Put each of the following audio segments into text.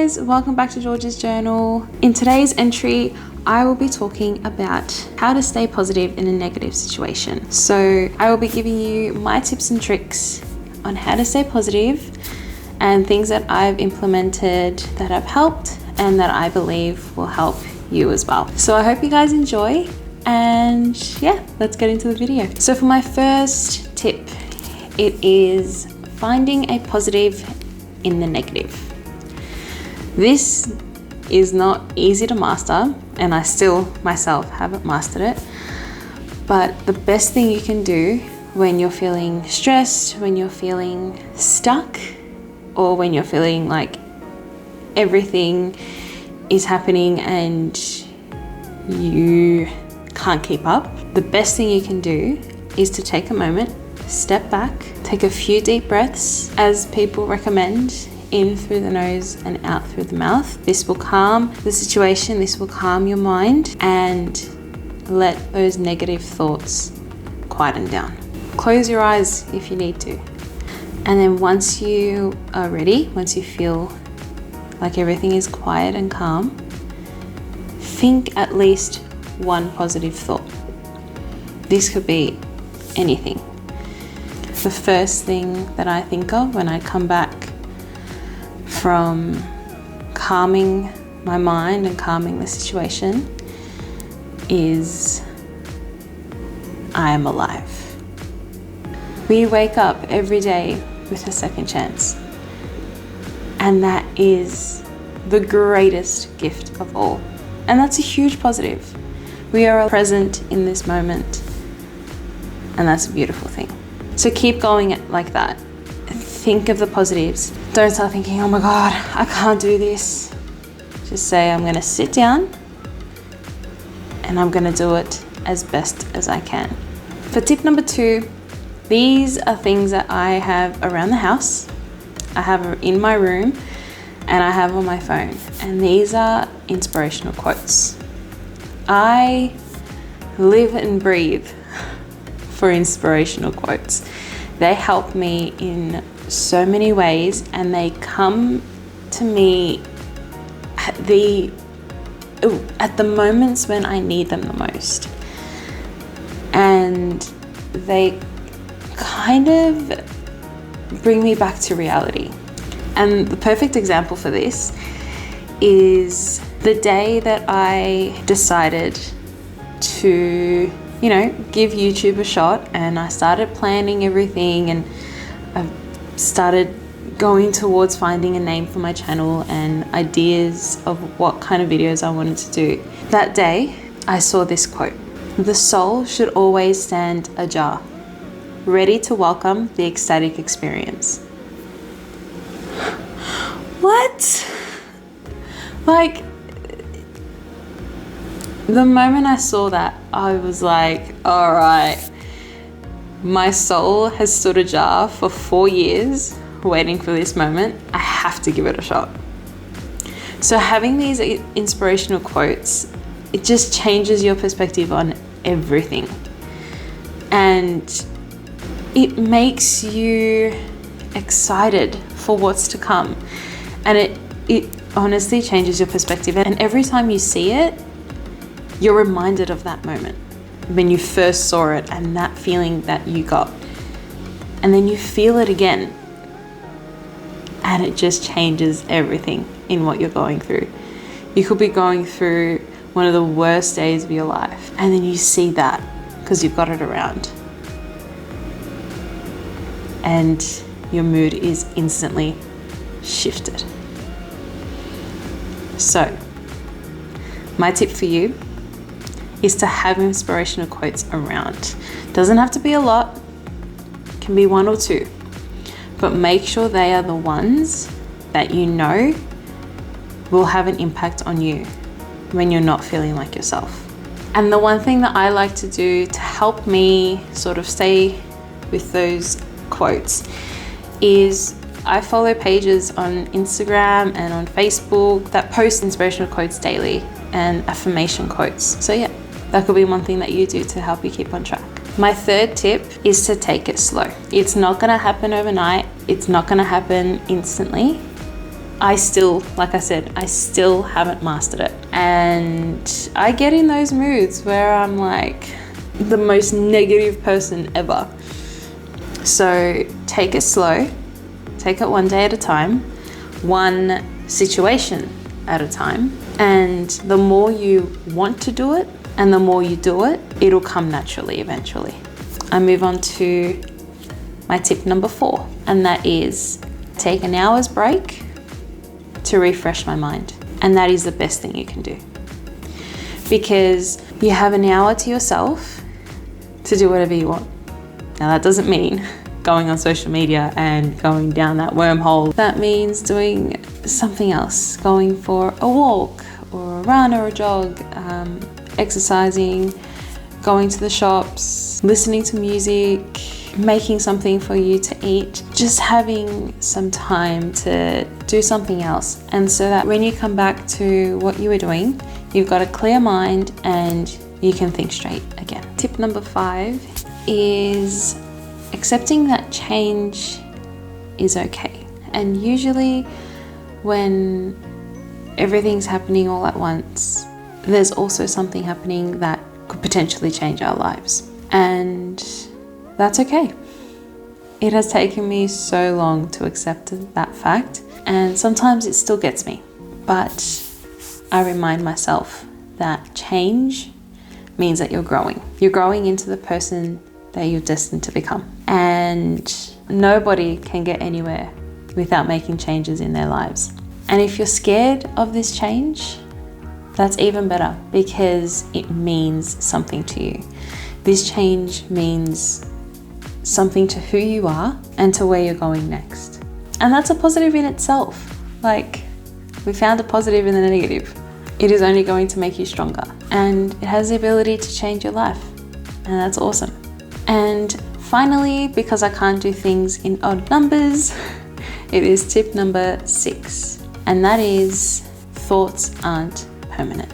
guys, welcome back to George's Journal. In today's entry, I will be talking about how to stay positive in a negative situation. So I will be giving you my tips and tricks on how to stay positive and things that I've implemented that have helped and that I believe will help you as well. So I hope you guys enjoy, and yeah, let's get into the video. So for my first tip, it is finding a positive in the negative. This is not easy to master, and I still myself haven't mastered it, but the best thing you can do when you're feeling stressed, when you're feeling stuck, or when you're feeling like everything is happening and you can't keep up, the best thing you can do is to take a moment, step back, take a few deep breaths, as people recommend, in through the nose and out through the mouth. This will calm the situation, this will calm your mind, and let those negative thoughts quieten down. Close your eyes if you need to. And then once you are ready, once you feel like everything is quiet and calm, think at least one positive thought. This could be anything. The first thing that I think of when I come back from calming my mind and calming the situation is, I am alive. We wake up every day with a second chance, and that is the greatest gift of all, and that's a huge positive. We are present in this moment, and that's a beautiful thing. So keep going like that. Think of the positives. Don't start thinking, oh my God, I can't do this. Just say, I'm gonna sit down and I'm gonna do it as best as I can. For tip number 2, these are things that I have around the house, I have in my room, and I have on my phone. And these are inspirational quotes. I live and breathe for inspirational quotes. They help me in so many ways, and they come to me at the moments when I need them the most. And they kind of bring me back to reality. And the perfect example for this is the day that I decided to, give YouTube a shot, and I started planning everything, and I started going towards finding a name for my channel and ideas of what kind of videos I wanted to do. That day, I saw this quote: "The soul should always stand ajar, ready to welcome the ecstatic experience." What? Like, the moment I saw that, I was like, all right, my soul has stood ajar for 4 years waiting for this moment. I have to give it a shot. So having these inspirational quotes, it just changes your perspective on everything. And it makes you excited for what's to come. And it honestly changes your perspective. And every time you see it, you're reminded of that moment when you first saw it and that feeling that you got. And then you feel it again. And it just changes everything in what you're going through. You could be going through one of the worst days of your life, and then you see that because you've got it around. And your mood is instantly shifted. So, my tip for you is to have inspirational quotes around. Doesn't have to be a lot, it can be 1 or 2, but make sure they are the ones that you know will have an impact on you when you're not feeling like yourself. And the one thing that I like to do to help me sort of stay with those quotes is I follow pages on Instagram and on Facebook that post inspirational quotes daily and affirmation quotes. So yeah, that could be one thing that you do to help you keep on track. My third tip is to take it slow. It's not gonna happen overnight. It's not gonna happen instantly. like I said, I still haven't mastered it. And I get in those moods where I'm like the most negative person ever. So take it slow, take it one day at a time, one situation at a time. And the more you want to do it and the more you do it, it'll come naturally eventually. I move on to my tip number 4, and that is take an hour's break to refresh my mind. And that is the best thing you can do, because you have an hour to yourself to do whatever you want. Now that doesn't mean going on social media and going down that wormhole. That means doing something else, going for a walk or a run or a jog, exercising, going to the shops, listening to music, making something for you to eat, just having some time to do something else. And so that when you come back to what you were doing, you've got a clear mind and you can think straight again. Tip number 5 is accepting that change is okay. And usually when everything's happening all at once, there's also something happening that could potentially change our lives. And that's okay. It has taken me so long to accept that fact, and sometimes it still gets me. But I remind myself that change means that you're growing. You're growing into the person that you're destined to become. And nobody can get anywhere without making changes in their lives. And if you're scared of this change, that's even better, because it means something to you. This change means something to who you are and to where you're going next. And that's a positive in itself. Like, we found a positive in the negative. It is only going to make you stronger, and it has the ability to change your life, and that's awesome. And finally, because I can't do things in odd numbers, it is tip number 6, and that is thoughts aren't permanent.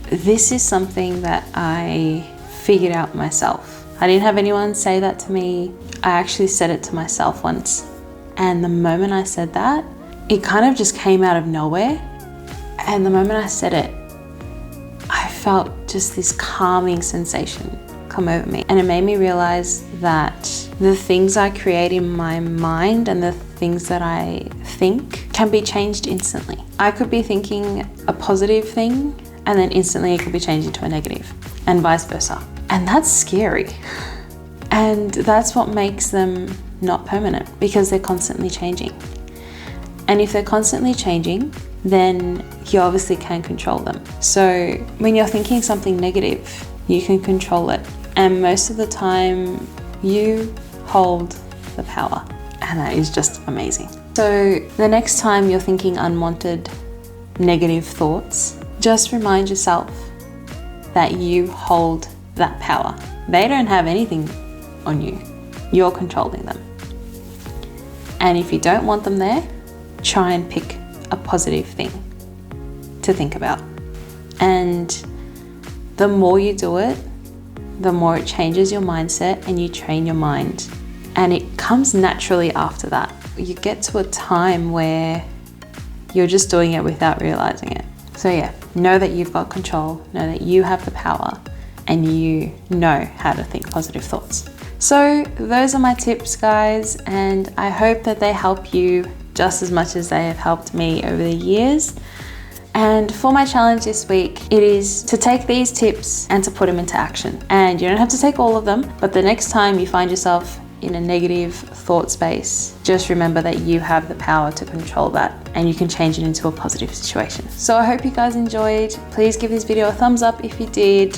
This is something that I figured out myself. I didn't have anyone say that to me. I actually said it to myself once. And the moment I said that, it kind of just came out of nowhere. And the moment I said it, I felt just this calming sensation come over me. And it made me realize that the things I create in my mind and the things that I think can be changed instantly. I could be thinking a positive thing and then instantly it could be changed into a negative, and vice versa. And that's scary. And that's what makes them not permanent, because they're constantly changing. And if they're constantly changing, then you obviously can control them. So when you're thinking something negative, you can control it. And most of the time, you hold the power. And that is just amazing. So the next time you're thinking unwanted, negative thoughts, just remind yourself that you hold that power. They don't have anything on you. You're controlling them. And if you don't want them there, try and pick a positive thing to think about. And the more you do it, the more it changes your mindset and you train your mind. And it comes naturally after that. You get to a time where you're just doing it without realizing it. So yeah, know that you've got control, know that you have the power, and you know how to think positive thoughts. So those are my tips, guys, and I hope that they help you just as much as they have helped me over the years. And for my challenge this week, it is to take these tips and to put them into action. And you don't have to take all of them, but the next time you find yourself in a negative thought space, just remember that you have the power to control that and you can change it into a positive situation. So I hope you guys enjoyed. Please give this video a thumbs up if you did.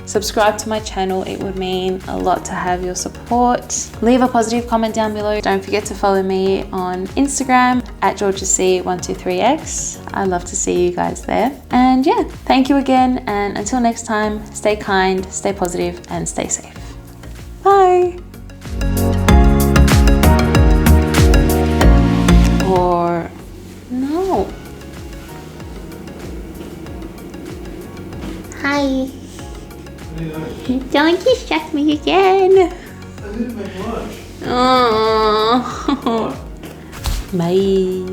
Subscribe to my channel, it would mean a lot to have your support. Leave a positive comment down below. Don't forget to follow me on Instagram at GeorgiaC123X. I'd love to see you guys there. And yeah, thank you again. And until next time, stay kind, stay positive, and stay safe. Bye. Or no. Hi. Don't distract me again. I didn't make lunch. Oh. Bye.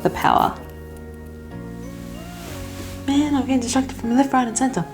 the power. Man, I'm getting distracted from left, right, and center.